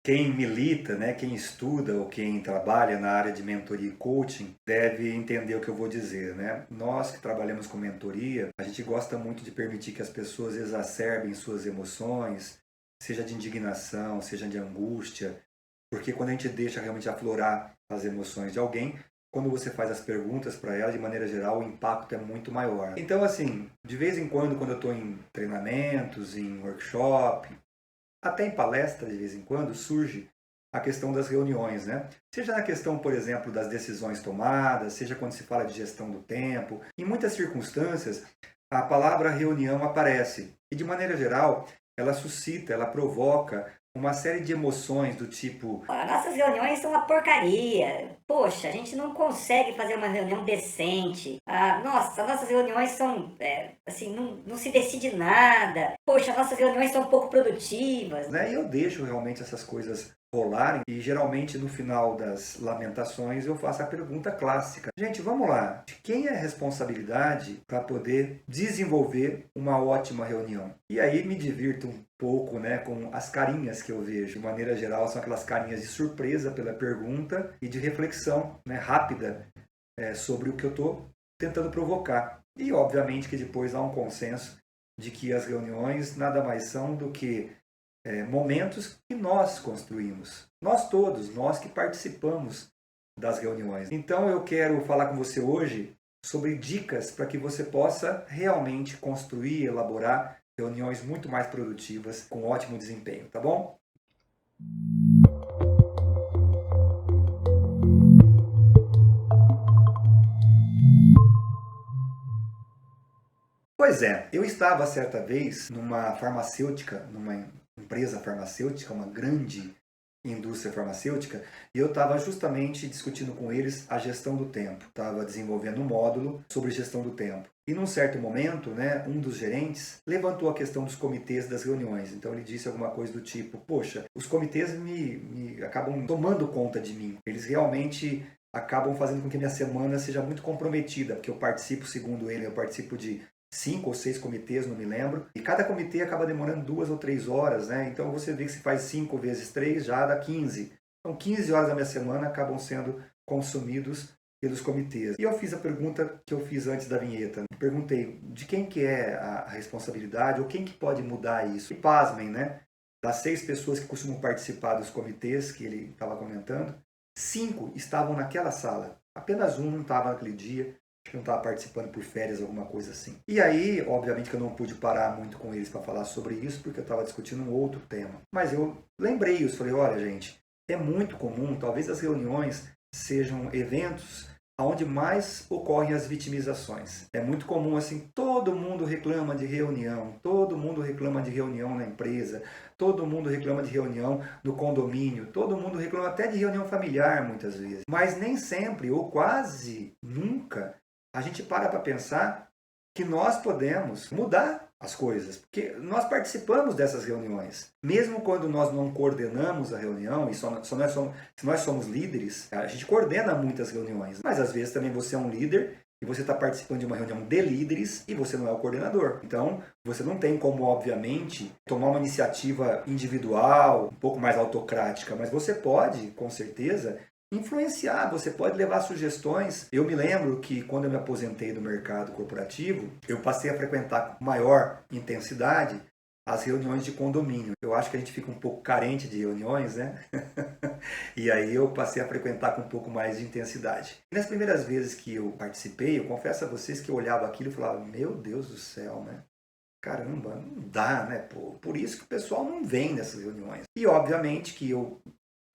Quem milita, né, quem estuda ou quem trabalha na área de mentoria e coaching deve entender o que eu vou dizer, né? Nós que trabalhamos com mentoria, a gente gosta muito de permitir que as pessoas exacerbem suas emoções, seja de indignação, seja de angústia, porque quando a gente deixa realmente aflorar as emoções de alguém, quando você faz as perguntas para ela, de maneira geral, o impacto é muito maior. Então, assim, de vez em quando eu estou em treinamentos, em workshop, até em palestra, de vez em quando, surge a questão das reuniões, né? Seja na questão, por exemplo, das decisões tomadas, seja quando se fala de gestão do tempo. Em muitas circunstâncias, a palavra reunião aparece. E, de maneira geral, ela suscita, ela provoca uma série de emoções do tipo: Nossas reuniões são uma porcaria. Poxa, a gente não consegue fazer uma reunião decente. Nossa, nossas reuniões são, assim, não se decide nada. Poxa, nossas reuniões são pouco produtivas. né? E eu deixo realmente essas coisas rolarem e geralmente no final das lamentações eu faço a pergunta clássica. Gente, vamos lá. De quem é a responsabilidade para poder desenvolver uma ótima reunião? E aí me divirto um pouco, né, com as carinhas que eu vejo. De maneira geral, são aquelas carinhas de surpresa pela pergunta e de reflexão, né, rápida sobre o que eu estou tentando provocar. E obviamente que depois há um consenso de que as reuniões nada mais são do que momentos que nós construímos. Nós todos, nós que participamos das reuniões. Então eu quero falar com você hoje sobre dicas para que você possa realmente construir, elaborar reuniões muito mais produtivas com ótimo desempenho, tá bom? Pois é, eu estava certa vez numa farmacêutica, numa empresa farmacêutica, uma grande indústria farmacêutica, e eu estava justamente discutindo com eles a gestão do tempo. Estava desenvolvendo um módulo sobre gestão do tempo. E num certo momento, né, um dos gerentes levantou a questão dos comitês das reuniões. Então ele disse alguma coisa do tipo: poxa, os comitês me acabam tomando conta de mim. Eles realmente acabam fazendo com que minha semana seja muito comprometida, porque eu participo, segundo ele, eu participo de 5 ou 6 comitês, não me lembro, e cada comitê acaba demorando 2 ou 3 horas, né? Então você vê que se faz 5 vezes 3 já dá 15. Então 15 horas da minha semana acabam sendo consumidos pelos comitês. E eu fiz a pergunta que eu fiz antes da vinheta. Perguntei de quem que é a responsabilidade ou quem que pode mudar isso. E pasmem, né? Das 6 pessoas que costumam participar dos comitês que ele estava comentando, 5 estavam naquela sala. Apenas um não estava naquele dia, acho que não estava participando por férias, alguma coisa assim. E aí, obviamente que eu não pude parar muito com eles para falar sobre isso, porque eu estava discutindo um outro tema. Mas eu lembrei isso, falei, olha gente, é muito comum, talvez as reuniões sejam eventos onde mais ocorrem as vitimizações. É muito comum assim, todo mundo reclama de reunião, todo mundo reclama de reunião na empresa, todo mundo reclama de reunião no condomínio, todo mundo reclama até de reunião familiar muitas vezes. Mas nem sempre, ou quase nunca, a gente para pensar que nós podemos mudar as coisas, porque nós participamos dessas reuniões. Mesmo quando nós não coordenamos a reunião, e se nós somos líderes, a gente coordena muitas reuniões, mas às vezes também você é um líder e você está participando de uma reunião de líderes e você não é o coordenador. Então, você não tem como, obviamente, tomar uma iniciativa individual, um pouco mais autocrática, mas você pode, com certeza, influenciar, você pode levar sugestões. Eu me lembro que quando eu me aposentei do mercado corporativo, eu passei a frequentar com maior intensidade as reuniões de condomínio. Eu acho que a gente fica um pouco carente de reuniões, né? E aí eu passei a frequentar com um pouco mais de intensidade. E nas primeiras vezes que eu participei, eu confesso a vocês que eu olhava aquilo e falava, meu Deus do céu, né? Caramba, não dá, né? Por isso que o pessoal não vem nessas reuniões. E obviamente que eu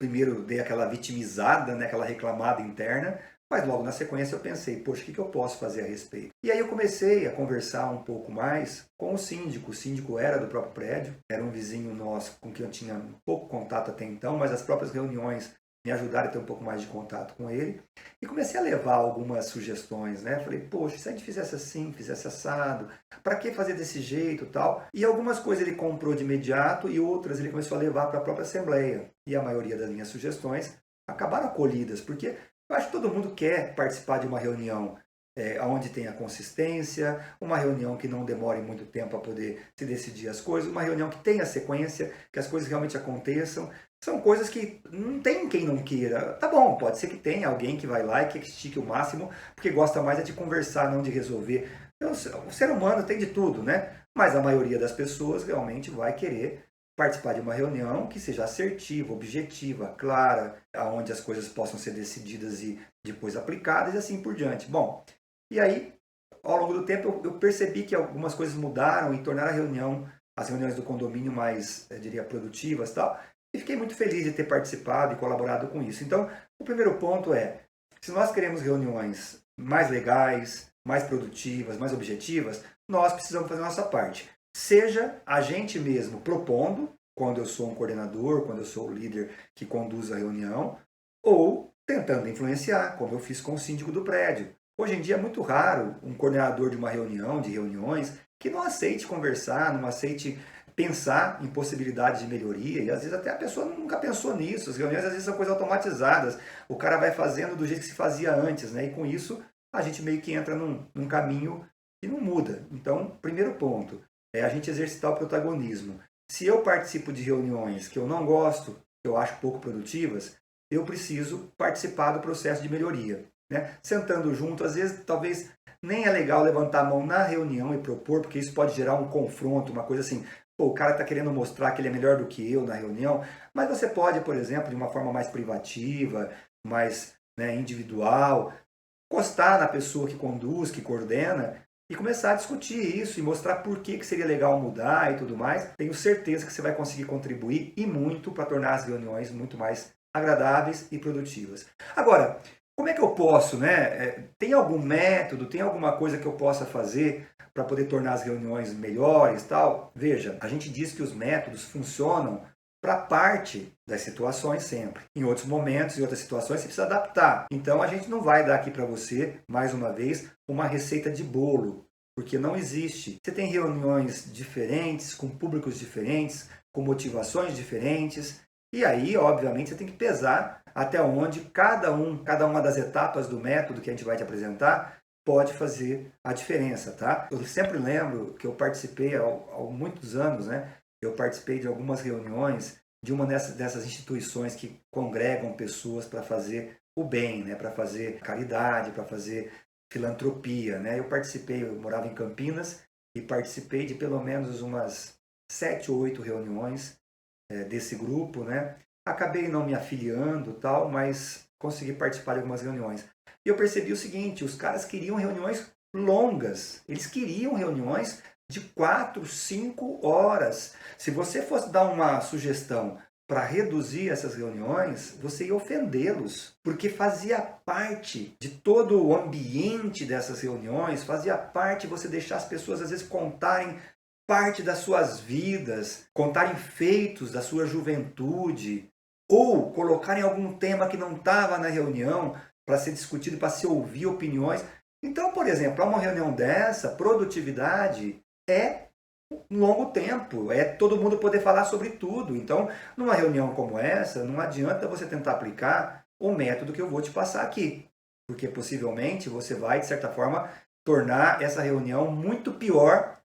primeiro dei aquela vitimizada, né, aquela reclamada interna, mas logo na sequência eu pensei, poxa, o que eu posso fazer a respeito? E aí eu comecei a conversar um pouco mais com o síndico. O síndico era do próprio prédio, era um vizinho nosso com quem eu tinha pouco contato até então, mas as próprias reuniões me ajudaram a ter um pouco mais de contato com ele. E comecei a levar algumas sugestões, né? Falei, poxa, se a gente fizesse assim, fizesse assado, para que fazer desse jeito e tal? E algumas coisas ele comprou de imediato e outras ele começou a levar para a própria Assembleia. E a maioria das minhas sugestões acabaram acolhidas, porque eu acho que todo mundo quer participar de uma reunião onde tenha consistência, uma reunião que não demore muito tempo para poder se decidir as coisas, uma reunião que tenha sequência, que as coisas realmente aconteçam. são coisas que não tem quem não queira. Tá bom, pode ser que tenha alguém que vai lá e que estique o máximo, porque gosta mais é de conversar, não de resolver. Então, o ser humano tem de tudo, né? Mas a maioria das pessoas realmente vai querer participar de uma reunião que seja assertiva, objetiva, clara, aonde as coisas possam ser decididas e depois aplicadas e assim por diante. Bom, e aí, ao longo do tempo, eu percebi que algumas coisas mudaram e tornaram as reuniões do condomínio mais, eu diria, produtivas e tal. E fiquei muito feliz de ter participado e colaborado com isso. Então, o primeiro ponto é, se nós queremos reuniões mais legais, mais produtivas, mais objetivas, nós precisamos fazer a nossa parte. Seja a gente mesmo propondo, quando eu sou um coordenador, quando eu sou o líder que conduz a reunião, ou tentando influenciar, como eu fiz com o síndico do prédio. Hoje em dia é muito raro um coordenador de uma reunião, de reuniões, que não aceite conversar, não aceite pensar em possibilidades de melhoria, e às vezes até a pessoa nunca pensou nisso. As reuniões às vezes são coisas automatizadas, o cara vai fazendo do jeito que se fazia antes, né? E com isso a gente meio que entra num caminho que não muda. Então, primeiro ponto, é a gente exercitar o protagonismo. Se eu participo de reuniões que eu não gosto, que eu acho pouco produtivas, eu preciso participar do processo de melhoria. Né? Sentando junto, às vezes, talvez nem é legal levantar a mão na reunião e propor, porque isso pode gerar um confronto, uma coisa assim, pô, o cara está querendo mostrar que ele é melhor do que eu na reunião, mas você pode, por exemplo, de uma forma mais privativa, mais, né, individual, encostar na pessoa que conduz, que coordena, e começar a discutir isso e mostrar por que seria legal mudar e tudo mais. Tenho certeza que você vai conseguir contribuir e muito para tornar as reuniões muito mais agradáveis e produtivas. Agora, como é que eu posso, né? Tem algum método, tem alguma coisa que eu possa fazer para poder tornar as reuniões melhores, tal? Veja, a gente diz que os métodos funcionam para parte das situações sempre. Em outros momentos, em outras situações, você precisa adaptar. Então a gente não vai dar aqui para você, mais uma vez, uma receita de bolo, porque não existe. Você tem reuniões diferentes, com públicos diferentes, com motivações diferentes, e aí, obviamente, você tem que pesar até onde cada uma das etapas do método que a gente vai te apresentar pode fazer a diferença, tá? Eu sempre lembro que eu participei há muitos anos, né? Eu participei de algumas reuniões de uma dessas instituições que congregam pessoas para fazer o bem, né? Para fazer caridade, para fazer filantropia, né? Eu morava em Campinas e participei de pelo menos umas 7 ou 8 reuniões desse grupo, né? Acabei não me afiliando tal, mas consegui participar de algumas reuniões. E eu percebi o seguinte, os caras queriam reuniões longas, eles queriam reuniões de 4, 5 horas. Se você fosse dar uma sugestão para reduzir essas reuniões, você ia ofendê-los, porque fazia parte de todo o ambiente dessas reuniões, fazia parte você deixar as pessoas às vezes contarem parte das suas vidas, contarem feitos da sua juventude, ou colocarem algum tema que não estava na reunião para ser discutido, para se ouvir opiniões. Então, por exemplo, para uma reunião dessa, produtividade é um longo tempo, é todo mundo poder falar sobre tudo. Então, numa reunião como essa, não adianta você tentar aplicar o método que eu vou te passar aqui, porque possivelmente você vai, de certa forma, tornar essa reunião muito pior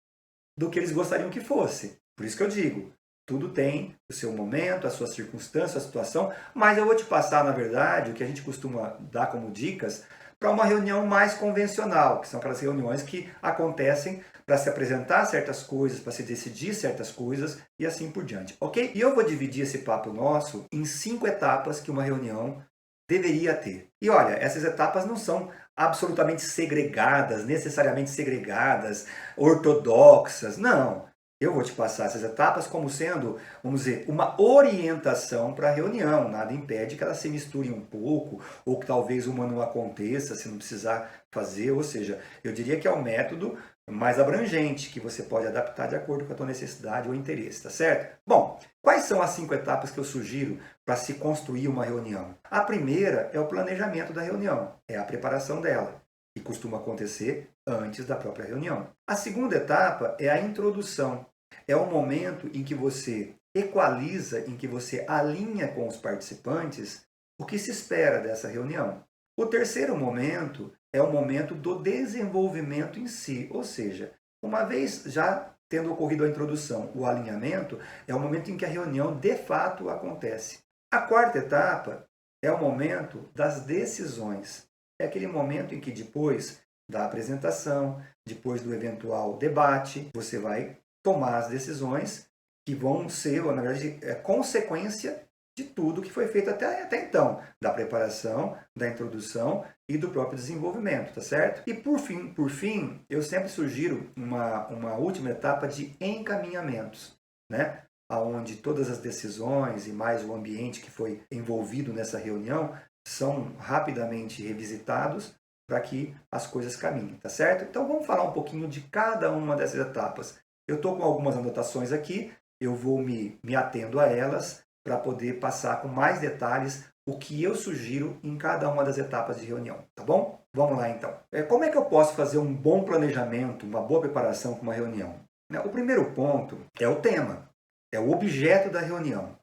do que eles gostariam que fosse. Por isso que eu digo, tudo tem o seu momento, a sua circunstância, a situação, mas eu vou te passar, na verdade, o que a gente costuma dar como dicas para uma reunião mais convencional, que são aquelas reuniões que acontecem para se apresentar certas coisas, para se decidir certas coisas e assim por diante, ok? E eu vou dividir esse papo nosso em 5 etapas que uma reunião deveria ter. E olha, essas etapas não são absolutamente segregadas, necessariamente segregadas, ortodoxas. Não. Eu vou te passar essas etapas como sendo, vamos dizer, uma orientação para a reunião. Nada impede que elas se misturem um pouco, ou que talvez uma não aconteça se não precisar fazer. Ou seja, eu diria que é um método mais abrangente, que você pode adaptar de acordo com a tua necessidade ou interesse, tá certo? Bom, quais são as 5 etapas que eu sugiro para se construir uma reunião? A primeira é o planejamento da reunião, é a preparação dela, que costuma acontecer antes da própria reunião. A segunda etapa é a introdução, é o momento em que você equaliza, em que você alinha com os participantes o que se espera dessa reunião. O terceiro momento é o momento do desenvolvimento em si, ou seja, uma vez já tendo ocorrido a introdução, o alinhamento, é o momento em que a reunião de fato acontece. A quarta etapa é o momento das decisões. É aquele momento em que depois da apresentação, depois do eventual debate, você vai tomar as decisões que vão ser, na verdade, consequência de tudo que foi feito até então, da preparação, da introdução e do próprio desenvolvimento, tá certo? E por fim, eu sempre sugiro uma última etapa de encaminhamentos, né? Onde todas as decisões e mais o ambiente que foi envolvido nessa reunião são rapidamente revisitados para que as coisas caminhem, tá certo? Então vamos falar um pouquinho de cada uma dessas etapas. Eu estou com algumas anotações aqui, eu vou me atendo a elas para poder passar com mais detalhes o que eu sugiro em cada uma das etapas de reunião, tá bom? Vamos lá então. Como é que eu posso fazer um bom planejamento, uma boa preparação para uma reunião? O primeiro ponto é o tema, é o objeto da reunião.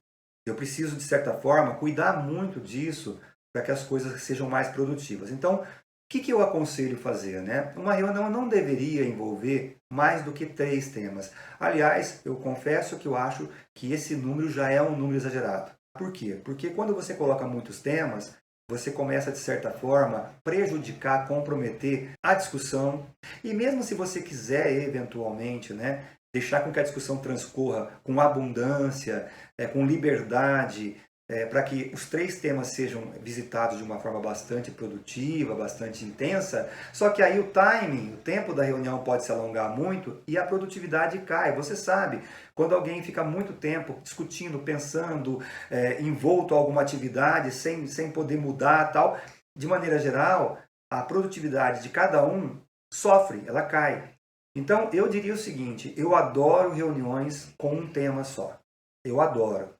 Eu preciso, de certa forma, cuidar muito disso para que as coisas sejam mais produtivas. Então, o que eu aconselho fazer, né? Uma reunião não deveria envolver mais do que 3 temas. Aliás, eu confesso que eu acho que esse número já é um número exagerado. Por quê? Porque quando você coloca muitos temas, você começa, de certa forma, prejudicar, comprometer a discussão. E mesmo se você quiser, eventualmente, né, deixar com que a discussão transcorra com abundância, com liberdade, para que os 3 temas sejam visitados de uma forma bastante produtiva, bastante intensa, só que aí o timing, o tempo da reunião pode se alongar muito e a produtividade cai. Você sabe, quando alguém fica muito tempo discutindo, pensando, envolto a alguma atividade, sem poder mudar tal, de maneira geral, a produtividade de cada um sofre, ela cai. Então, eu diria o seguinte, eu adoro reuniões com um tema só. Eu adoro.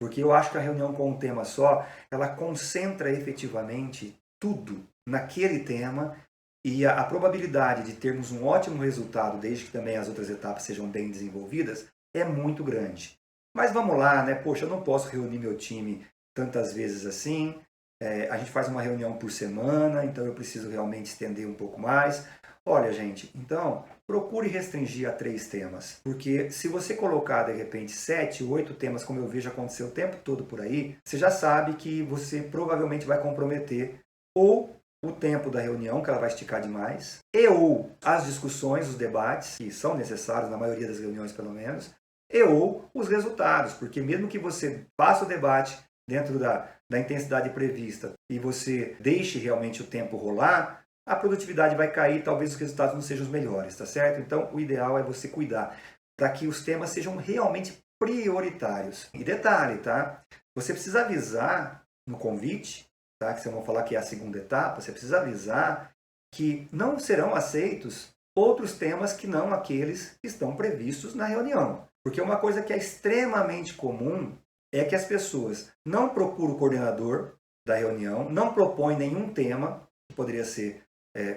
Porque eu acho que a reunião com um tema só, ela concentra efetivamente tudo naquele tema e a probabilidade de termos um ótimo resultado, desde que também as outras etapas sejam bem desenvolvidas, é muito grande. Mas vamos lá, né? Poxa, eu não posso reunir meu time tantas vezes assim. A gente faz uma reunião por semana, então eu preciso realmente estender um pouco mais. Olha, gente, então procure restringir a 3 temas, porque se você colocar de repente 7, 8 temas, como eu vejo acontecer o tempo todo por aí, você já sabe que você provavelmente vai comprometer ou o tempo da reunião, que ela vai esticar demais, e ou as discussões, os debates, que são necessários na maioria das reuniões pelo menos, e ou os resultados, porque mesmo que você faça o debate dentro da intensidade prevista e você deixe realmente o tempo rolar, a produtividade vai cair, talvez os resultados não sejam os melhores, tá certo? Então, o ideal é você cuidar para que os temas sejam realmente prioritários. E detalhe, tá? Você precisa avisar no convite, tá? Que vocês vão falar que é a segunda etapa, você precisa avisar que não serão aceitos outros temas que não aqueles que estão previstos na reunião. Porque uma coisa que é extremamente comum é que as pessoas não procuram o coordenador da reunião, não propõem nenhum tema que poderia ser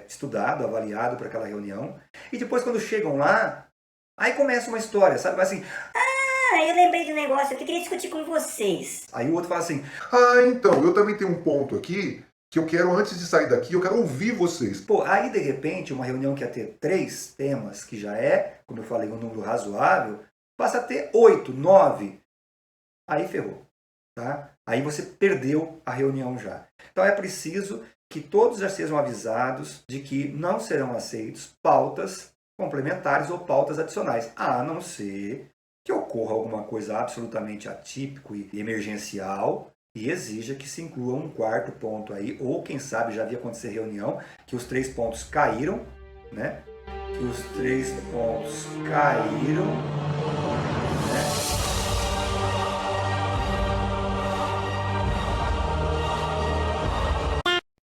estudado, avaliado para aquela reunião. E depois, quando chegam lá, aí começa uma história, sabe? Assim, eu lembrei de um negócio que eu queria discutir com vocês. Aí o outro fala assim, então, eu também tenho um ponto aqui que eu quero, antes de sair daqui, eu quero ouvir vocês. pô, aí de repente, uma reunião que ia ter 3 temas, que já é, como eu falei, um número razoável, passa a ter 8, 9. Aí ferrou, tá? Aí você perdeu a reunião já. Então é preciso que todos já sejam avisados de que não serão aceitos pautas complementares ou pautas adicionais, a não ser que ocorra alguma coisa absolutamente atípico e emergencial e exija que se inclua um 4º ponto aí, ou quem sabe já havia acontecer reunião, que os 3 pontos caíram, né? Que os 3 pontos caíram, né?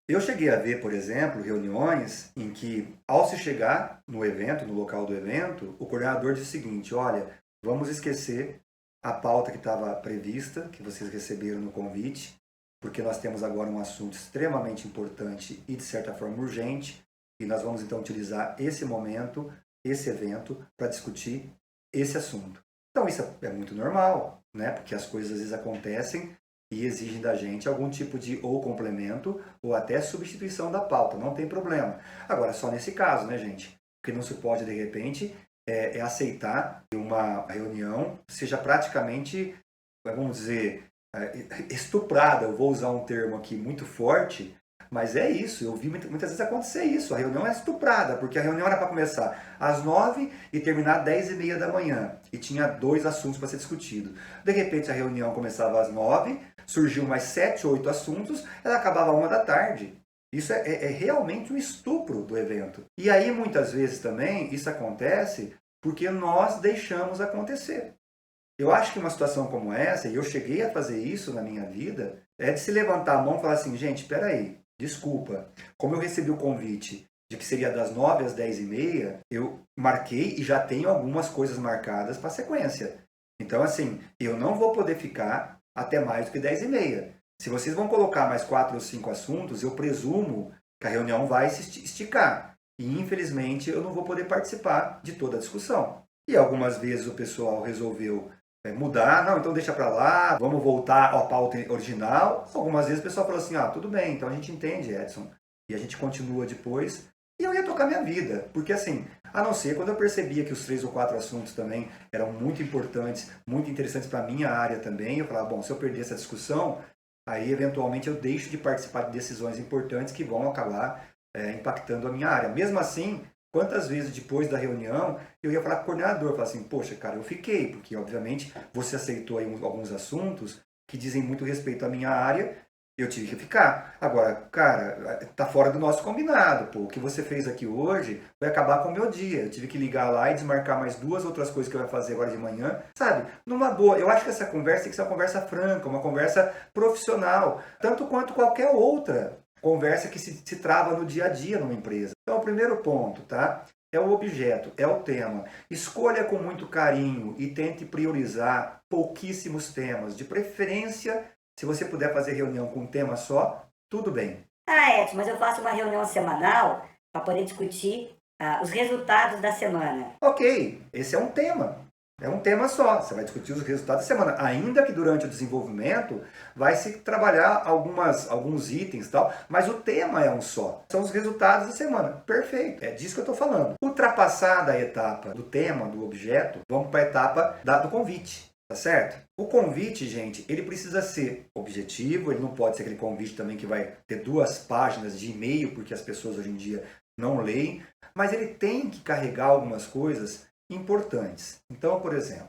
Eu cheguei a ver, por exemplo, reuniões em que, ao se chegar no evento, no local do evento, o coordenador disse o seguinte, olha, vamos esquecer a pauta que estava prevista, que vocês receberam no convite, porque nós temos agora um assunto extremamente importante e, de certa forma, urgente, e nós vamos, então, utilizar esse momento, esse evento, para discutir esse assunto. Então, isso é muito normal, né? Porque as coisas, às vezes, acontecem e exigem da gente algum tipo de ou complemento ou até substituição da pauta, não tem problema. Agora, só nesse caso, né, gente? O que não se pode, de repente, é aceitar que uma reunião seja praticamente, vamos dizer, estuprada. Eu vou usar um termo aqui muito forte, mas é isso. Eu vi muitas vezes acontecer isso. A reunião é estuprada, porque a reunião era para começar às 9 e terminar às 10h30 da manhã. E tinha 2 assuntos para ser discutido. De repente a reunião começava às 9, surgiu mais 7, 8 assuntos, ela acabava às 1 da tarde. Isso é realmente um estupro do evento. E aí muitas vezes também isso acontece porque nós deixamos acontecer. Eu acho que uma situação como essa, e eu cheguei a fazer isso na minha vida, é de se levantar a mão e falar assim, gente, espera aí, desculpa. Como eu recebi o convite de que seria das 9 às 10h30, eu marquei e já tenho algumas coisas marcadas para a sequência. Então, assim, eu não vou poder ficar até mais do que 10h30. Se vocês vão colocar mais 4 ou 5 assuntos, eu presumo que a reunião vai se esticar. E, infelizmente, eu não vou poder participar de toda a discussão. E algumas vezes o pessoal resolveu mudar, não, então deixa pra lá, vamos voltar à pauta original. Algumas vezes o pessoal falou assim, tudo bem, então a gente entende, Edson, e a gente continua depois. E eu ia tocar minha vida, porque assim, a não ser quando eu percebia que os 3 ou 4 assuntos também eram muito importantes, muito interessantes para a minha área também, eu falava, bom, se eu perder essa discussão, aí eventualmente eu deixo de participar de decisões importantes que vão acabar impactando a minha área. Mesmo assim, quantas vezes depois da reunião eu ia falar com o coordenador, falar assim, poxa, cara, eu fiquei, porque obviamente você aceitou aí alguns assuntos que dizem muito respeito à minha área, eu tive que ficar. Agora, cara, tá fora do nosso combinado, pô, o que você fez aqui hoje vai acabar com o meu dia, eu tive que ligar lá e desmarcar mais 2 outras coisas que eu ia fazer agora de manhã, sabe? Numa boa, eu acho que essa conversa tem que ser uma conversa franca, uma conversa profissional, tanto quanto qualquer outra conversa que se trava no dia a dia numa empresa. Então, o primeiro ponto, tá? É o objeto, é o tema. Escolha com muito carinho e tente priorizar pouquíssimos temas. De preferência, se você puder fazer reunião com um tema só, tudo bem. Edson, mas eu faço uma reunião semanal para poder discutir os resultados da semana. Ok, esse é um tema. É um tema só, você vai discutir os resultados da semana, ainda que durante o desenvolvimento vai se trabalhar alguns itens e tal, mas o tema é um só, são os resultados da semana, perfeito, é disso que eu estou falando. Ultrapassada a etapa do tema, do objeto, vamos para a etapa do convite, tá certo? O convite, gente, ele precisa ser objetivo, ele não pode ser aquele convite também que vai ter 2 páginas de e-mail, porque as pessoas hoje em dia não leem, mas ele tem que carregar algumas coisas importantes. Então, por exemplo,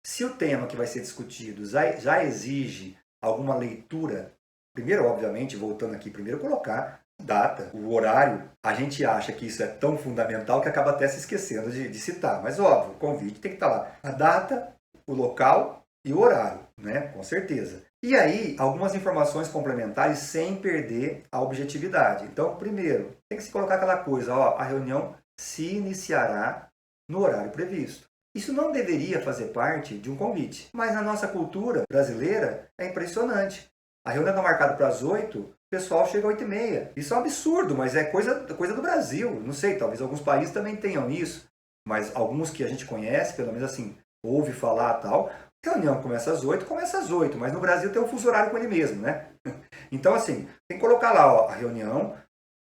se o tema que vai ser discutido já exige alguma leitura, primeiro, obviamente, voltando aqui, primeiro colocar data, o horário, a gente acha que isso é tão fundamental que acaba até se esquecendo de citar, mas óbvio, o convite tem que estar lá. A data, o local e o horário, né? Com certeza. E aí, algumas informações complementares sem perder a objetividade. Então, primeiro, tem que se colocar aquela coisa, a reunião se iniciará no horário previsto. Isso não deveria fazer parte de um convite, mas na nossa cultura brasileira é impressionante. A reunião está marcada para as 8, o pessoal chega às 8h30. Isso é um absurdo, mas é coisa do Brasil. Não sei, talvez alguns países também tenham isso, mas alguns que a gente conhece, pelo menos assim, ouve falar tal, a reunião começa às 8, mas no Brasil tem um fuso horário com ele mesmo, né? Então, assim, tem que colocar lá, a reunião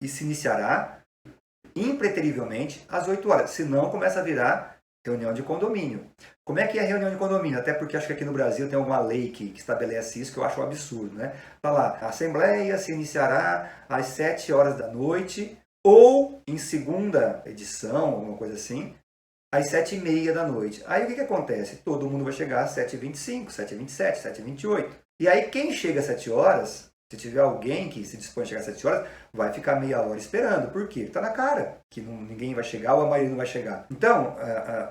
e se iniciará impreterivelmente às 8 horas, senão começa a virar reunião de condomínio. Como é que é a reunião de condomínio? Até porque acho que aqui no Brasil tem alguma lei que estabelece isso, que eu acho um absurdo, né? Fala lá, a assembleia se iniciará às 7 horas da noite, ou em segunda edição, alguma coisa assim, às 7h30 da noite. Aí o que acontece? Todo mundo vai chegar às 7h25, 7h27, 7h28. E aí quem chega às 7 horas, se tiver alguém que se dispõe a chegar às 7 horas, vai ficar meia hora esperando. Por quê? Está na cara que ninguém vai chegar ou a maioria não vai chegar. Então,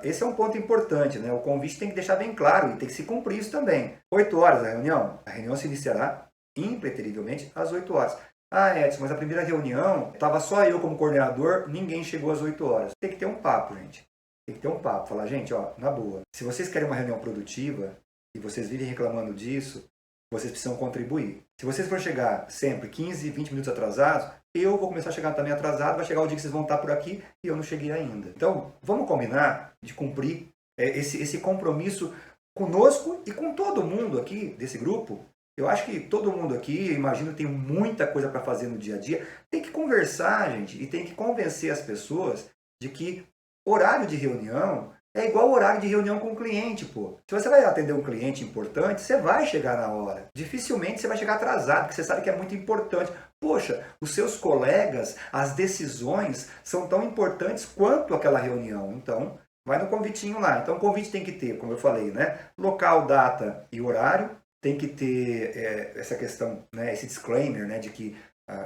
esse é um ponto importante, né? O convite tem que deixar bem claro e tem que se cumprir isso também. 8 horas a reunião se iniciará impreterivelmente às 8 horas. Edson, mas a primeira reunião, estava só eu como coordenador, ninguém chegou às 8 horas. Tem que ter um papo, gente. Tem que ter um papo. Falar, gente, na boa, se vocês querem uma reunião produtiva e vocês vivem reclamando disso, vocês precisam contribuir. Se vocês for chegar sempre 15, 20 minutos atrasados, eu vou começar a chegar também atrasado, vai chegar o dia que vocês vão estar por aqui e eu não cheguei ainda. Então, vamos combinar de cumprir esse compromisso conosco e com todo mundo aqui desse grupo. Eu acho que todo mundo aqui, eu imagino, tem muita coisa para fazer no dia a dia. Tem que conversar, gente, e tem que convencer as pessoas de que horário de reunião É igual o horário de reunião com o cliente, pô. Se você vai atender um cliente importante, você vai chegar na hora. Dificilmente você vai chegar atrasado, porque você sabe que é muito importante. Poxa, os seus colegas, as decisões são tão importantes quanto aquela reunião. Então, vai no convitinho lá. Então, o convite tem que ter, como eu falei, né? Local, data e horário. Tem que ter essa questão, né? Esse disclaimer, né? De que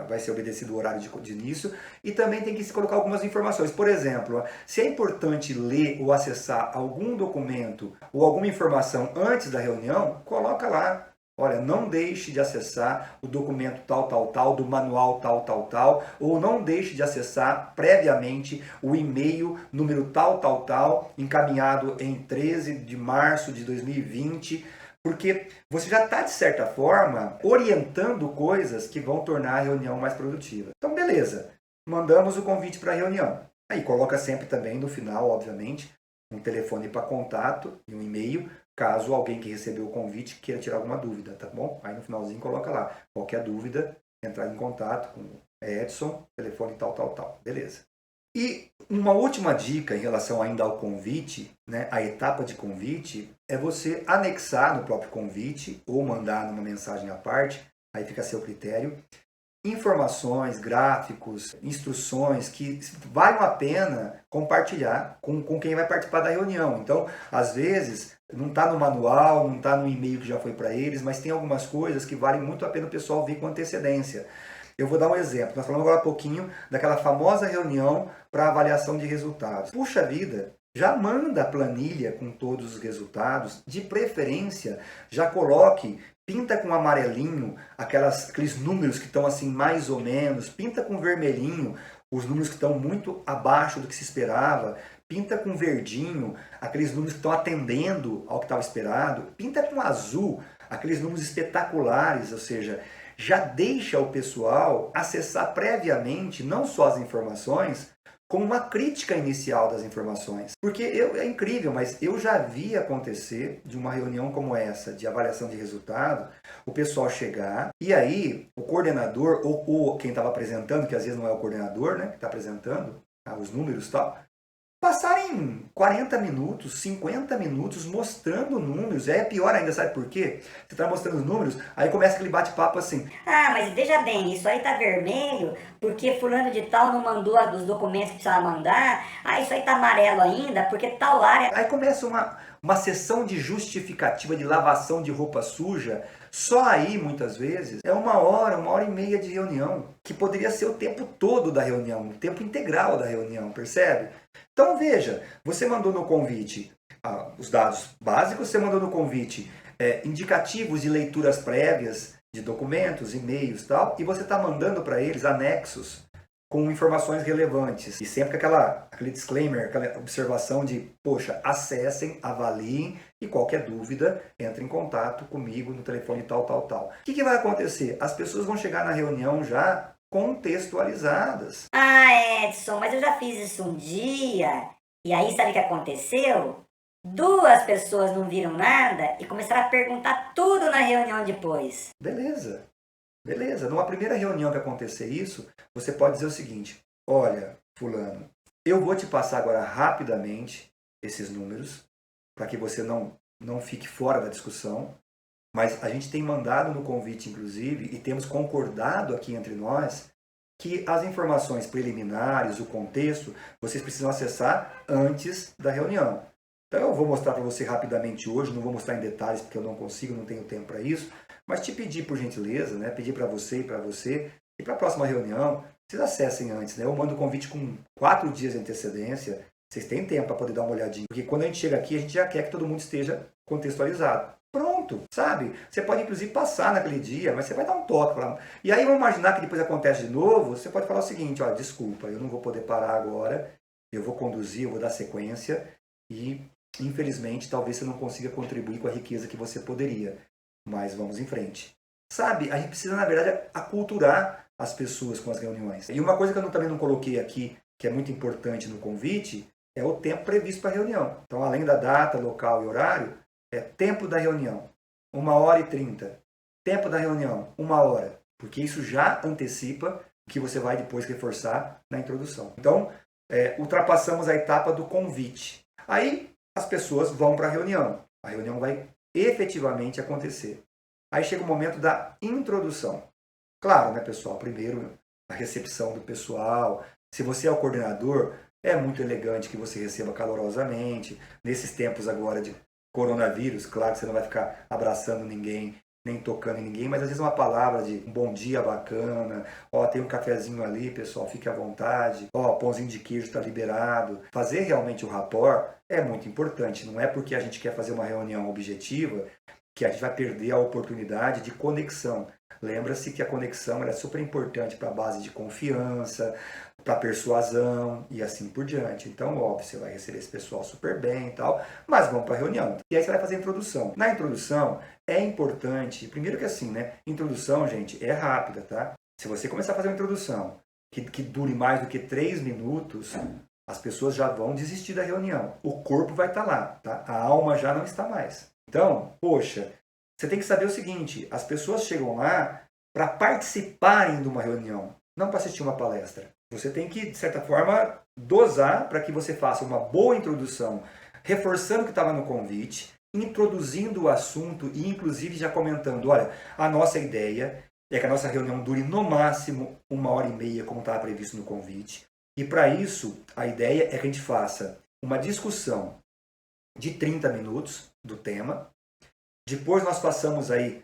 vai ser obedecido o horário de início, e também tem que se colocar algumas informações. Por exemplo, se é importante ler ou acessar algum documento ou alguma informação antes da reunião, coloca lá. Olha, não deixe de acessar o documento tal, tal, tal, do manual tal, tal, tal, ou não deixe de acessar previamente o e-mail número tal, tal, tal, encaminhado em 13 de março de 2020, porque você já está, de certa forma, orientando coisas que vão tornar a reunião mais produtiva. Então, beleza. Mandamos o convite para a reunião. Aí coloca sempre também no final, obviamente, um telefone para contato e um e-mail, caso alguém que recebeu o convite queira tirar alguma dúvida, tá bom? Aí no finalzinho coloca lá. Qualquer dúvida, entrar em contato com o Edson, telefone tal, tal, tal. Beleza. E uma última dica em relação ainda ao convite, né, a etapa de convite, é você anexar no próprio convite ou mandar numa mensagem à parte, aí fica a seu critério, informações, gráficos, instruções que valem a pena compartilhar com quem vai participar da reunião. Então, às vezes, não está no manual, não está no e-mail que já foi para eles, mas tem algumas coisas que valem muito a pena o pessoal ver com antecedência. Eu vou dar um exemplo. Nós falamos agora há pouquinho daquela famosa reunião para avaliação de resultados. Puxa vida, já manda a planilha com todos os resultados. De preferência, já coloque, pinta com amarelinho aqueles números que estão assim mais ou menos. Pinta com vermelhinho os números que estão muito abaixo do que se esperava. Pinta com verdinho aqueles números que estão atendendo ao que estava esperado. Pinta com azul aqueles números espetaculares, ou seja, já deixa o pessoal acessar previamente não só as informações, como uma crítica inicial das informações. Porque é incrível, mas eu já vi acontecer de uma reunião como essa, de avaliação de resultado, o pessoal chegar e aí o coordenador ou quem estava apresentando, que às vezes não é o coordenador, né, que está apresentando os números e tal, passarem 40 minutos, 50 minutos mostrando números. É pior ainda, sabe por quê? Você está mostrando os números, aí começa aquele bate-papo assim. Ah, mas veja bem, isso aí tá vermelho porque fulano de tal não mandou os documentos que precisava mandar. Ah, isso aí tá amarelo ainda porque tal área... Aí começa uma sessão de justificativa, de lavação de roupa suja. Só aí, muitas vezes, é uma hora e meia de reunião, que poderia ser o tempo todo da reunião, o tempo integral da reunião, percebe? Então veja, você mandou no convite os dados básicos, você mandou no convite indicativos de leituras prévias de documentos, e-mails e tal, e você está mandando para eles anexos com informações relevantes. E sempre com aquele disclaimer, aquela observação de, poxa, acessem, avaliem e qualquer dúvida, entre em contato comigo no telefone tal, tal, tal. O que vai acontecer? As pessoas vão chegar na reunião já contextualizadas. Ah, Edson, mas eu já fiz isso um dia. E aí, sabe o que aconteceu? 2 pessoas não viram nada e começaram a perguntar tudo na reunião depois. Beleza. Numa primeira reunião que acontecer isso, você pode dizer o seguinte: olha, fulano, eu vou te passar agora rapidamente esses números, para que você não fique fora da discussão. Mas a gente tem mandado no convite, inclusive, e temos concordado aqui entre nós, que as informações preliminares, o contexto, vocês precisam acessar antes da reunião. Então eu vou mostrar para você rapidamente hoje, não vou mostrar em detalhes porque eu não consigo, não tenho tempo para isso, mas te pedir por gentileza, né, pedir para você e para a próxima reunião, vocês acessem antes, né? Eu mando o convite com 4 dias de antecedência, vocês têm tempo para poder dar uma olhadinha, porque quando a gente chega aqui, a gente já quer que todo mundo esteja contextualizado. Pronto, sabe? Você pode inclusive passar naquele dia, mas você vai dar um toque lá. E aí vamos imaginar que depois acontece de novo, você pode falar o seguinte: olha, desculpa, eu não vou poder parar agora, eu vou conduzir, eu vou dar sequência e infelizmente talvez você não consiga contribuir com a riqueza que você poderia, mas vamos em frente. Sabe, a gente precisa na verdade aculturar as pessoas com as reuniões. E uma coisa que eu também não coloquei aqui, que é muito importante no convite, é o tempo previsto para a reunião. Então, além da data, local e horário, é tempo da reunião, 1h30. Tempo da reunião, 1 hora. Porque isso já antecipa o que você vai depois reforçar na introdução. Então, ultrapassamos a etapa do convite. Aí, as pessoas vão para a reunião vai efetivamente acontecer. Aí chega o momento da introdução. Claro, né, pessoal? Primeiro, a recepção do pessoal. Se você é o coordenador, é muito elegante que você receba calorosamente. Nesses tempos agora de coronavírus, claro que você não vai ficar abraçando ninguém, nem tocando em ninguém, mas às vezes uma palavra de um bom dia bacana, ó, tem um cafezinho ali, pessoal, fique à vontade, ó, pãozinho de queijo está liberado. Fazer realmente o rapport é muito importante, não é porque a gente quer fazer uma reunião objetiva que a gente vai perder a oportunidade de conexão. Lembra-se que a conexão é super importante para a base de confiança, para persuasão e assim por diante. Então, óbvio, você vai receber esse pessoal super bem e tal, mas vamos para a reunião. E aí você vai fazer a introdução. Na introdução, é importante, primeiro que assim, né? Introdução, gente, é rápida, tá? Se você começar a fazer uma introdução que dure mais do que 3 minutos, as pessoas já vão desistir da reunião. O corpo vai estar lá, tá? A alma já não está mais. Então, poxa, você tem que saber o seguinte, as pessoas chegam lá para participarem de uma reunião, não para assistir uma palestra. Você tem que, de certa forma, dosar para que você faça uma boa introdução, reforçando o que estava no convite, introduzindo o assunto e, inclusive, já comentando, olha, a nossa ideia é que a nossa reunião dure no máximo 1h30, como estava previsto no convite. E para isso, a ideia é que a gente faça uma discussão de 30 minutos do tema. Depois nós passamos aí,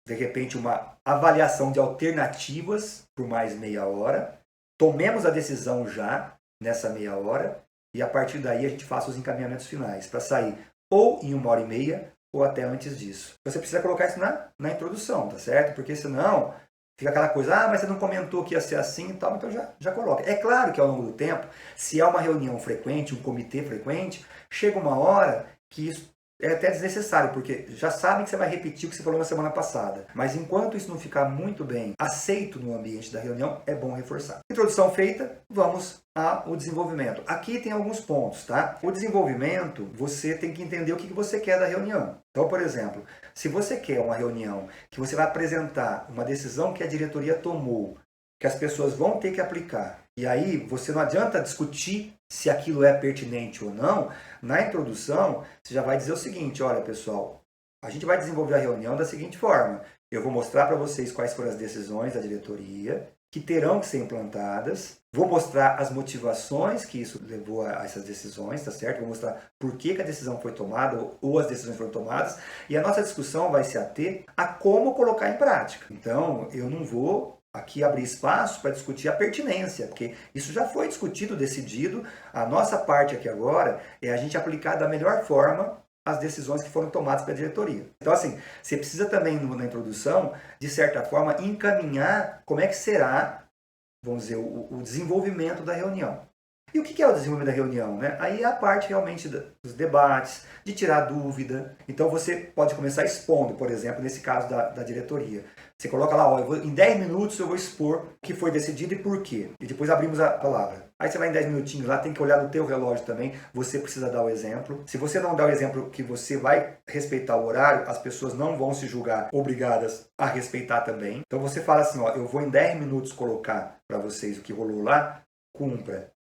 de repente, uma avaliação de alternativas por mais meia hora. Tomemos a decisão já nessa meia hora e a partir daí a gente faça os encaminhamentos finais para sair ou em 1h30 ou até antes disso. Você precisa colocar isso na introdução, tá certo? Porque senão fica aquela coisa, mas você não comentou que ia ser assim e tal, então já coloca. É claro que ao longo do tempo, se é uma reunião frequente, um comitê frequente, chega uma hora que isso é até desnecessário, porque já sabem que você vai repetir o que você falou na semana passada. Mas enquanto isso não ficar muito bem aceito no ambiente da reunião, é bom reforçar. Introdução feita, vamos ao desenvolvimento. Aqui tem alguns pontos, tá? O desenvolvimento, você tem que entender o que você quer da reunião. Então, por exemplo, se você quer uma reunião que você vai apresentar uma decisão que a diretoria tomou, que as pessoas vão ter que aplicar, e aí você não adianta discutir se aquilo é pertinente ou não, na introdução você já vai dizer o seguinte, olha pessoal, a gente vai desenvolver a reunião da seguinte forma, eu vou mostrar para vocês quais foram as decisões da diretoria, que terão que ser implantadas, vou mostrar as motivações que isso levou a essas decisões, tá certo? Vou mostrar por que a decisão foi tomada ou as decisões foram tomadas, e a nossa discussão vai se ater a como colocar em prática. Então, eu não vou aqui abrir espaço para discutir a pertinência, porque isso já foi discutido, decidido. A nossa parte aqui agora é a gente aplicar da melhor forma as decisões que foram tomadas pela diretoria. Então, assim, você precisa também, na introdução, de certa forma, encaminhar como é que será, vamos dizer, o desenvolvimento da reunião. E o que é o desenvolvimento da reunião, né? Aí é a parte realmente dos debates, de tirar dúvida. Então você pode começar expondo, por exemplo, nesse caso da diretoria. Você coloca lá, ó, em 10 minutos eu vou expor o que foi decidido e por quê. E depois abrimos a palavra. Aí você vai em 10 minutinhos lá, tem que olhar no teu relógio também, você precisa dar o exemplo. Se você não dá o exemplo que você vai respeitar o horário, as pessoas não vão se julgar obrigadas a respeitar também. Então você fala assim, ó, eu vou em 10 minutos colocar para vocês o que rolou lá, cumpra.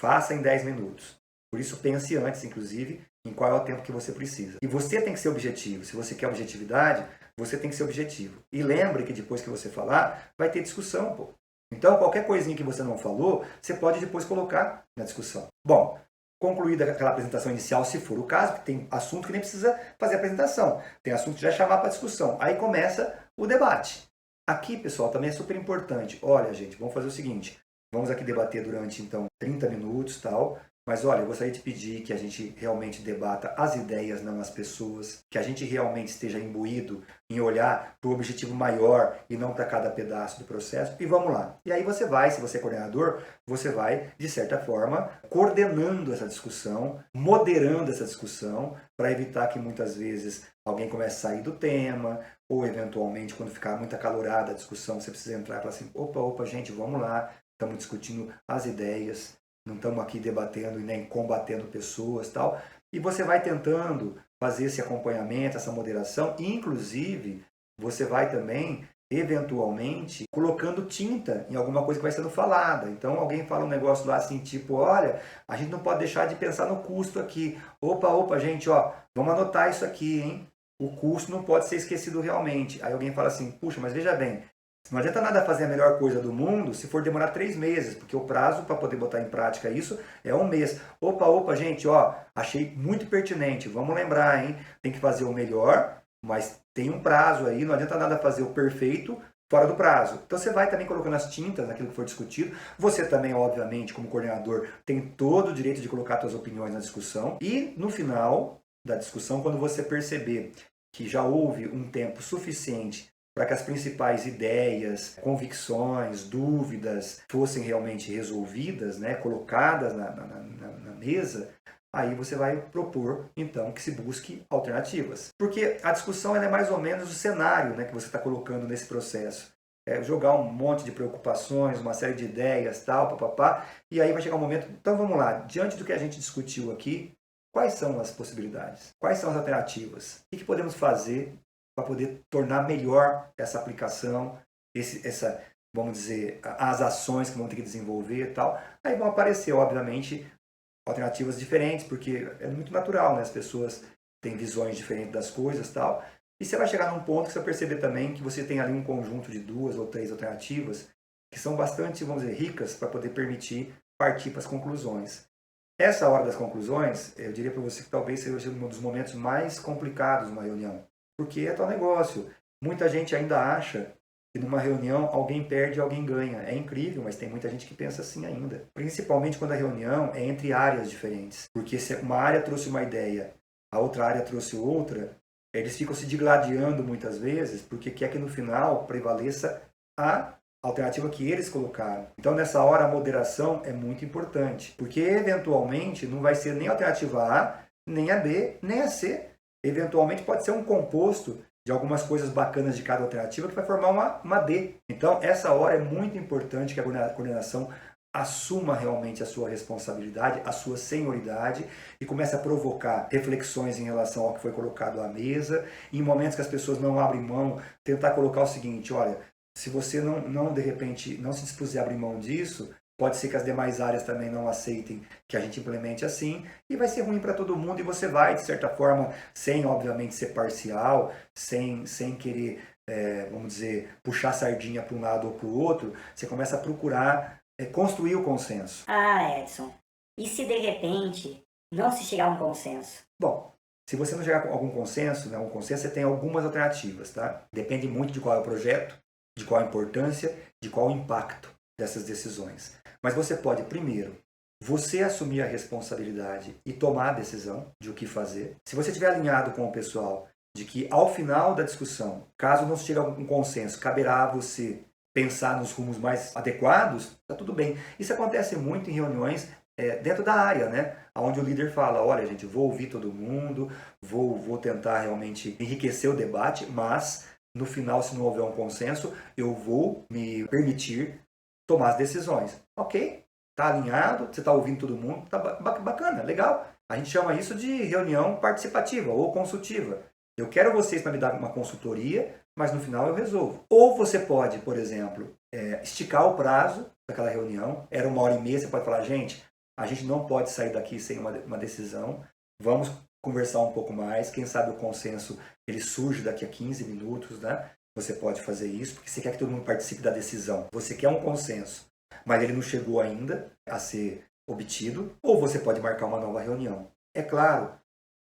Faça em 10 minutos. Por isso pense antes, inclusive, em qual é o tempo que você precisa. E você tem que ser objetivo. Se você quer objetividade, você tem que ser objetivo. E lembre que depois que você falar, vai ter discussão, pô. Então, qualquer coisinha que você não falou, você pode depois colocar na discussão. Bom, concluída aquela apresentação inicial, se for o caso, porque tem assunto que nem precisa fazer apresentação. Tem assunto que já chamar para discussão. Aí começa o debate. Aqui, pessoal, também é super importante. Olha, gente, vamos fazer o seguinte. Vamos aqui debater durante, então, 30 minutos e tal. Mas, olha, eu gostaria de pedir que a gente realmente debata as ideias, não as pessoas. Que a gente realmente esteja imbuído em olhar para o objetivo maior e não para cada pedaço do processo. E vamos lá. E aí você vai, se você é coordenador, você vai, de certa forma, coordenando essa discussão, moderando essa discussão, para evitar que muitas vezes alguém comece a sair do tema, ou eventualmente, quando ficar muito acalorada a discussão, você precisa entrar e falar assim, opa, gente, vamos lá. Estamos discutindo as ideias, não estamos aqui debatendo e nem combatendo pessoas e tal. E você vai tentando fazer esse acompanhamento, essa moderação, e inclusive você vai também eventualmente, colocando tinta em alguma coisa que vai sendo falada. Então, alguém fala um negócio lá assim, tipo, olha, a gente não pode deixar de pensar no custo aqui. Opa, gente, ó, vamos anotar isso aqui, hein? O custo não pode ser esquecido realmente. Aí alguém fala assim, puxa, mas veja bem, não adianta nada fazer a melhor coisa do mundo se for demorar 3 meses, porque o prazo para poder botar em prática isso é 1 mês. Opa, gente, ó, achei muito pertinente, vamos lembrar, hein? Tem que fazer o melhor, mas tem um prazo aí, não adianta nada fazer o perfeito fora do prazo. Então você vai também colocando as tintas naquilo que for discutido. Você também, obviamente, como coordenador, tem todo o direito de colocar suas opiniões na discussão. E no final da discussão, quando você perceber que já houve um tempo suficiente para que as principais ideias, convicções, dúvidas fossem realmente resolvidas, né, colocadas na mesa, aí você vai propor, então, que se busque alternativas. Porque a discussão ela é mais ou menos o cenário, né, que você está colocando nesse processo. É jogar um monte de preocupações, uma série de ideias, tal, papapá, e aí vai chegar um momento, então vamos lá, diante do que a gente discutiu aqui, quais são as possibilidades? Quais são as alternativas? O que podemos fazer para poder tornar melhor essa aplicação, vamos dizer, as ações que vão ter que desenvolver e tal. Aí vão aparecer, obviamente, alternativas diferentes, porque é muito natural, né? As pessoas têm visões diferentes das coisas e tal. E você vai chegar num ponto que você vai perceber também que você tem ali um conjunto de 2 ou 3 alternativas que são bastante, vamos dizer, ricas para poder permitir partir para as conclusões. Essa hora das conclusões, eu diria para você que talvez seja um dos momentos mais complicados numa reunião. Porque é tal negócio. Muita gente ainda acha que numa reunião alguém perde e alguém ganha. É incrível, mas tem muita gente que pensa assim ainda. Principalmente quando a reunião é entre áreas diferentes. Porque se uma área trouxe uma ideia, a outra área trouxe outra, eles ficam se digladiando muitas vezes porque quer que no final prevaleça a alternativa que eles colocaram. Então nessa hora a moderação é muito importante. Porque eventualmente não vai ser nem a alternativa A, nem a B, nem a C. Eventualmente pode ser um composto de algumas coisas bacanas de cada alternativa que vai formar uma D. Então, essa hora é muito importante que a coordenação assuma realmente a sua responsabilidade, a sua senioridade e comece a provocar reflexões em relação ao que foi colocado à mesa. E em momentos que as pessoas não abrem mão, tentar colocar o seguinte, olha, se você não de repente, não se dispuser a abrir mão disso, pode ser que as demais áreas também não aceitem que a gente implemente assim, e vai ser ruim para todo mundo, e você vai, de certa forma, sem obviamente ser parcial, sem querer, vamos dizer, puxar a sardinha para um lado ou para o outro, você começa a procurar construir o consenso. Ah, Edson, e se de repente não se chegar a um consenso? Bom, se você não chegar a algum consenso, você tem algumas alternativas, tá? Depende muito de qual é o projeto, de qual a importância, de qual o impacto dessas decisões. Mas você pode, primeiro, você assumir a responsabilidade e tomar a decisão de o que fazer. Se você estiver alinhado com o pessoal de que ao final da discussão, caso não chegue a um consenso, caberá a você pensar nos rumos mais adequados, tá tudo bem. Isso acontece muito em reuniões dentro da área, né? Onde o líder fala, olha gente, vou ouvir todo mundo, vou tentar realmente enriquecer o debate, mas no final, se não houver um consenso, eu vou me permitir tomar as decisões. Ok, tá alinhado, você está ouvindo todo mundo, tá bacana, legal. A gente chama isso de reunião participativa ou consultiva. Eu quero vocês para me dar uma consultoria, mas no final eu resolvo. Ou você pode, por exemplo, esticar o prazo daquela reunião, era 1h30, você pode falar, gente, a gente não pode sair daqui sem uma decisão, vamos conversar um pouco mais, quem sabe o consenso ele surge daqui a 15 minutos, né? Você pode fazer isso, porque você quer que todo mundo participe da decisão. Você quer um consenso, mas ele não chegou ainda a ser obtido, ou você pode marcar uma nova reunião. É claro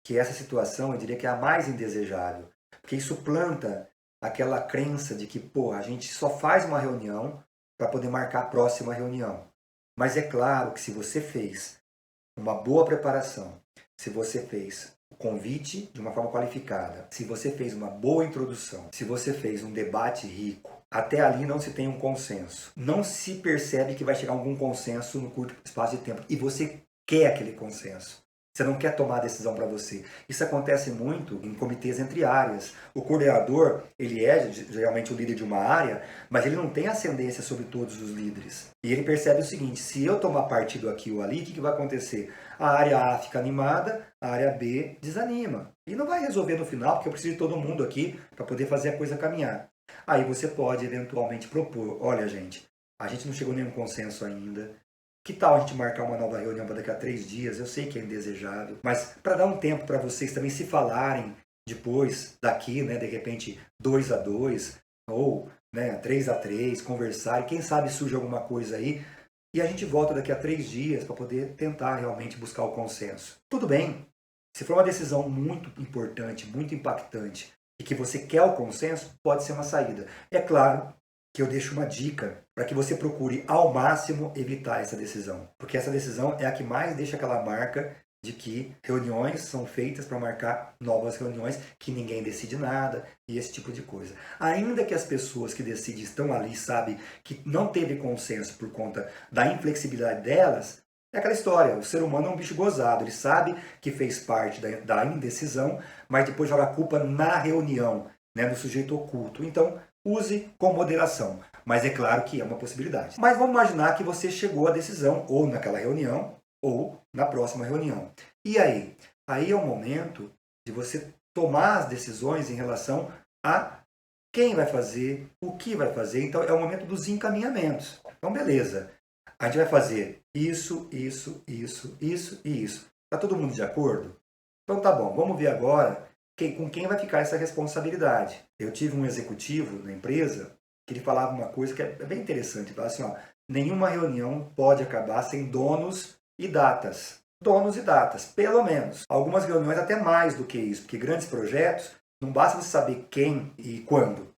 que essa situação, eu diria que é a mais indesejável, porque isso planta aquela crença de que, a gente só faz uma reunião para poder marcar a próxima reunião. Mas é claro que se você fez uma boa preparação, se você fez o convite de uma forma qualificada, se você fez uma boa introdução, se você fez um debate rico, até ali não se tem um consenso. Não se percebe que vai chegar a algum consenso no curto espaço de tempo. E você quer aquele consenso. Você não quer tomar a decisão para você. Isso acontece muito em comitês entre áreas. O coordenador, ele é geralmente o líder de uma área, mas ele não tem ascendência sobre todos os líderes. E ele percebe o seguinte, se eu tomar partido aqui ou ali, o que vai acontecer? A área A fica animada, a área B desanima. E não vai resolver no final, porque eu preciso de todo mundo aqui para poder fazer a coisa caminhar. Aí você pode eventualmente propor, olha gente, a gente não chegou a nenhum consenso ainda, que tal a gente marcar uma nova reunião para daqui a 3 dias? Eu sei que é indesejável, mas para dar um tempo para vocês também se falarem depois daqui, né, de repente 2 a 2 ou, né, 3 a 3, conversar, e quem sabe surge alguma coisa aí, e a gente volta daqui a 3 dias para poder tentar realmente buscar o consenso. Tudo bem, se for uma decisão muito importante, muito impactante, e que você quer o consenso, pode ser uma saída. É claro que eu deixo uma dica para que você procure ao máximo evitar essa decisão, porque essa decisão é a que mais deixa aquela marca de que reuniões são feitas para marcar novas reuniões, que ninguém decide nada e esse tipo de coisa. Ainda que as pessoas que decidem estão ali, sabem que não teve consenso por conta da inflexibilidade delas, é aquela história, o ser humano é um bicho gozado, ele sabe que fez parte da indecisão, mas depois joga a culpa na reunião, né, no sujeito oculto. Então, use com moderação, mas é claro que é uma possibilidade. Mas vamos imaginar que você chegou à decisão, ou naquela reunião, ou na próxima reunião. E aí? Aí é o momento de você tomar as decisões em relação a quem vai fazer, o que vai fazer. Então, é o momento dos encaminhamentos. Então, beleza. A gente vai fazer isso, isso, isso, isso e isso. Está todo mundo de acordo? Então tá bom, vamos ver agora com quem vai ficar essa responsabilidade. Eu tive um executivo na empresa que ele falava uma coisa que é bem interessante. Ele falava assim, ó, nenhuma reunião pode acabar sem donos e datas. Donos e datas, pelo menos. Algumas reuniões até mais do que isso, porque grandes projetos, não basta você saber quem e quando.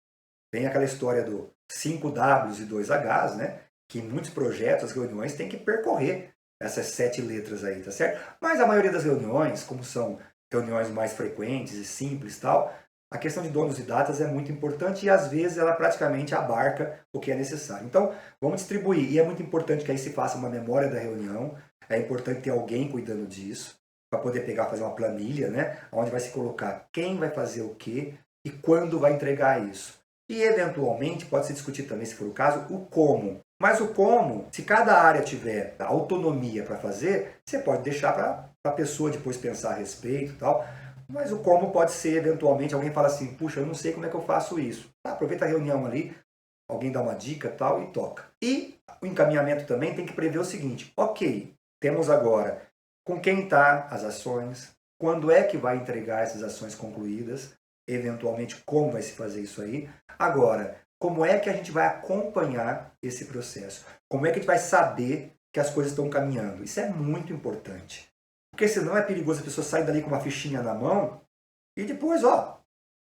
Tem aquela história do 5 Ws e 2 Hs, né? Que em muitos projetos, as reuniões têm que percorrer essas 7 letras aí, tá certo? Mas a maioria das reuniões, como são reuniões mais frequentes e simples e tal, a questão de donos e datas é muito importante e às vezes ela praticamente abarca o que é necessário. Então, vamos distribuir. E é muito importante que aí se faça uma memória da reunião, é importante ter alguém cuidando disso, para poder pegar, fazer uma planilha, né? Onde vai se colocar quem vai fazer o quê e quando vai entregar isso. E, eventualmente, pode se discutir também, se for o caso, o como. Mas o como, se cada área tiver autonomia para fazer, você pode deixar para a pessoa depois pensar a respeito e tal. Mas o como pode ser, eventualmente, alguém fala assim, puxa, eu não sei como é que eu faço isso. Tá, aproveita a reunião ali, alguém dá uma dica tal e toca. E o encaminhamento também tem que prever o seguinte, ok, temos agora com quem está as ações, quando é que vai entregar essas ações concluídas, eventualmente como vai se fazer isso aí. Agora, como é que a gente vai acompanhar esse processo? Como é que a gente vai saber que as coisas estão caminhando? Isso é muito importante. Porque senão é perigoso a pessoa sair dali com uma fichinha na mão e depois, ó,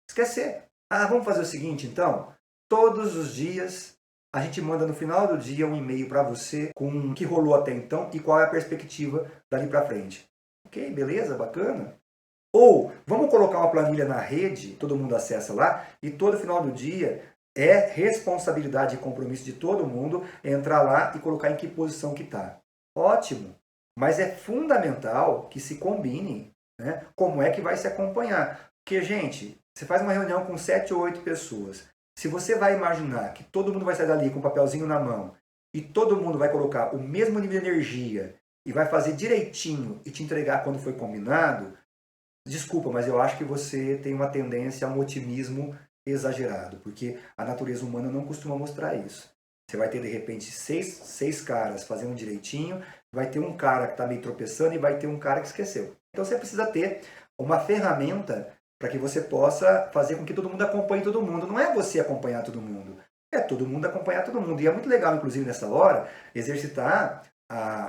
esquecer. Ah, vamos fazer o seguinte então? Todos os dias a gente manda no final do dia um e-mail para você com o que rolou até então e qual é a perspectiva dali para frente. Ok, beleza, bacana. Ou vamos colocar uma planilha na rede, todo mundo acessa lá, e todo final do dia é responsabilidade e compromisso de todo mundo entrar lá e colocar em que posição que está. Ótimo, mas é fundamental que se combine, né, como é que vai se acompanhar. Porque, gente, você faz uma reunião com 7 ou 8 pessoas. Se você vai imaginar que todo mundo vai sair dali com um papelzinho na mão e todo mundo vai colocar o mesmo nível de energia e vai fazer direitinho e te entregar quando foi combinado, desculpa, mas eu acho que você tem uma tendência a um otimismo exagerado, porque a natureza humana não costuma mostrar isso. Você vai ter, de repente, seis caras fazendo direitinho, vai ter um cara que está meio tropeçando e vai ter um cara que esqueceu. Então você precisa ter uma ferramenta para que você possa fazer com que todo mundo acompanhe todo mundo. Não é você acompanhar todo mundo, é todo mundo acompanhar todo mundo. E é muito legal, inclusive, nessa hora, exercitar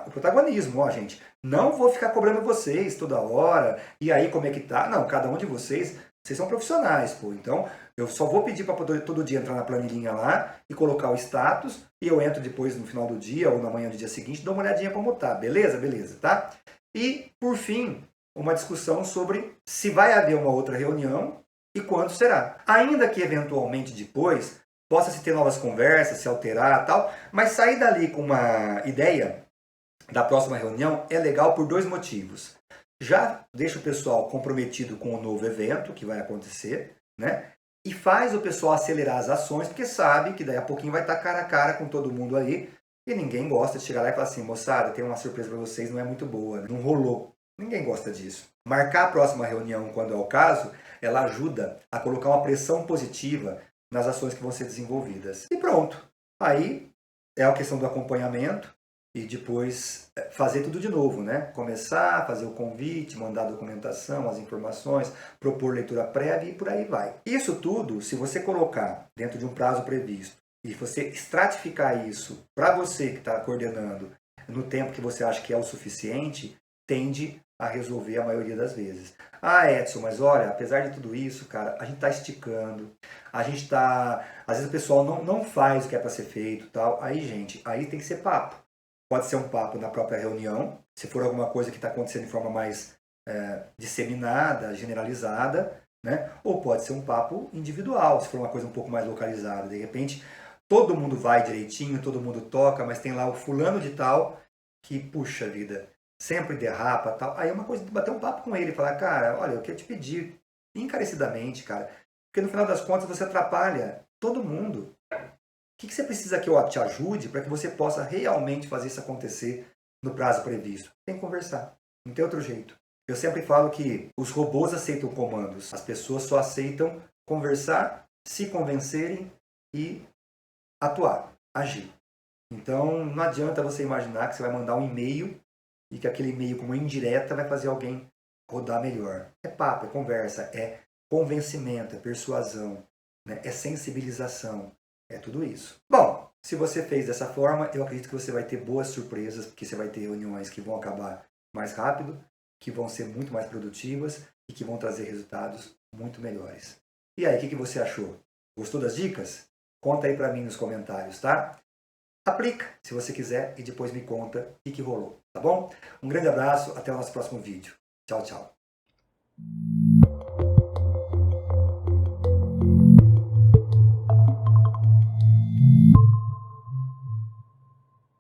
o protagonismo. Ó, gente, não vou ficar cobrando vocês toda hora, e aí como é que tá? Não, cada um de vocês são profissionais, pô. Então, eu só vou pedir para poder todo dia entrar na planilhinha lá e colocar o status, e eu entro depois no final do dia ou na manhã do dia seguinte, dou uma olhadinha como tá. Beleza? Beleza, tá? E, por fim, uma discussão sobre se vai haver uma outra reunião e quando será. Ainda que, eventualmente, depois, possa se ter novas conversas, se alterar e tal, mas sair dali com uma ideia da próxima reunião é legal por 2 motivos. Já deixa o pessoal comprometido com o novo evento que vai acontecer, né? E faz o pessoal acelerar as ações, porque sabe que daí a pouquinho vai estar cara a cara com todo mundo aí, e ninguém gosta de chegar lá e falar assim, moçada, tem uma surpresa para vocês, não é muito boa, né? Não rolou. Ninguém gosta disso. Marcar a próxima reunião quando é o caso, ela ajuda a colocar uma pressão positiva nas ações que vão ser desenvolvidas. E pronto. Aí é a questão do acompanhamento e depois fazer tudo de novo, né? Começar, fazer o convite, mandar a documentação, as informações, propor leitura prévia e por aí vai. Isso tudo, se você colocar dentro de um prazo previsto e você estratificar isso para você que está coordenando no tempo que você acha que é o suficiente, tende a resolver a maioria das vezes. Ah, Edson, mas olha, apesar de tudo isso, cara, a gente está esticando, a gente está... Às vezes o pessoal não faz o que é para ser feito e tal. Aí, gente, aí tem que ser papo. Pode ser um papo na própria reunião, se for alguma coisa que está acontecendo de forma mais disseminada, generalizada, né? Ou pode ser um papo individual, se for uma coisa um pouco mais localizada. De repente, todo mundo vai direitinho, todo mundo toca, mas tem lá o fulano de tal que, puxa vida, sempre derrapa tal. Aí é uma coisa de bater um papo com ele e falar, cara, olha, eu quero te pedir encarecidamente, cara, porque no final das contas você atrapalha todo mundo. O que você precisa que eu te ajude para que você possa realmente fazer isso acontecer no prazo previsto? Tem que conversar, não tem outro jeito. Eu sempre falo que os robôs aceitam comandos, as pessoas só aceitam conversar, se convencerem e atuar, agir. Então não adianta você imaginar que você vai mandar um e-mail e que aquele e-mail com uma indireta vai fazer alguém rodar melhor. É papo, é conversa, é convencimento, é persuasão, né? É sensibilização, é tudo isso. Bom, se você fez dessa forma, eu acredito que você vai ter boas surpresas, porque você vai ter reuniões que vão acabar mais rápido, que vão ser muito mais produtivas e que vão trazer resultados muito melhores. E aí, o que você achou? Gostou das dicas? Conta aí pra mim nos comentários, tá? Aplica, se você quiser, e depois me conta o que rolou, tá bom? Um grande abraço, até o nosso próximo vídeo. Tchau, tchau.